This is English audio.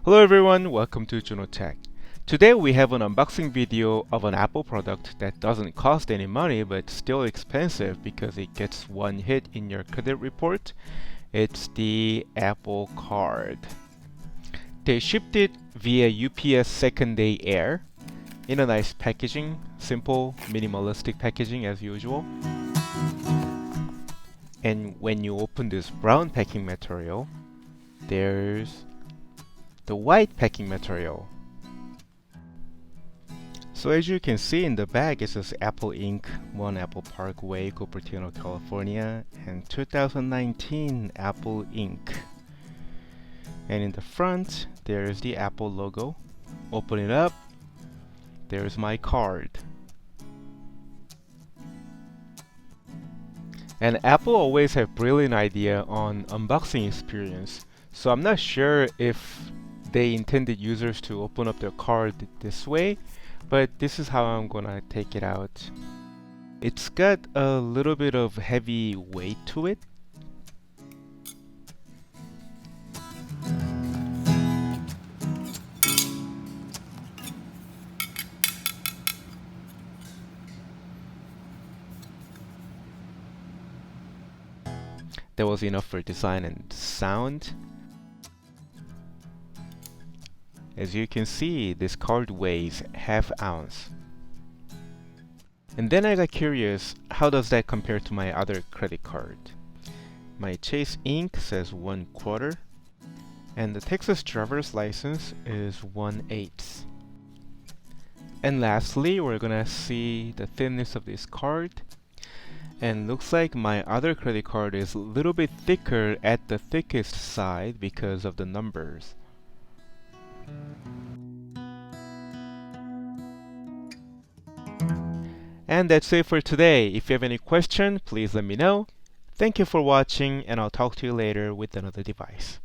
Hello everyone, welcome to Juno Tech. Today we have an unboxing video of an Apple product that doesn't cost any money but still expensive because it gets one hit in your credit report. It's the Apple Card. They shipped it via UPS second day air in a nice packaging, simple, minimalistic packaging as usual. And when you open this brown packing material, there's the white packing material. So as you can see in the back, it says Apple Inc. 1 Apple Parkway, Cupertino, California, and 2019 Apple Inc. And in the front, there's the Apple logo. Open it up, there's my card. And Apple always have brilliant idea on unboxing experience. So I'm not sure if they intended users to open up their card this way, but this is how I'm gonna take it out. It's got a little bit of heavy weight to it. That was enough for design and sound. As you can see, this card weighs ½ ounce. And then I got curious, how does that compare to my other credit card? My Chase Ink says 1/4, and the Texas driver's license is 1/8. And lastly, we're gonna see the thinness of this card. And looks like my other credit card is a little bit thicker at the thickest side because of the numbers. And that's it for today. If you have any question, please let me know. Thank you for watching, and I'll talk to you later with another device.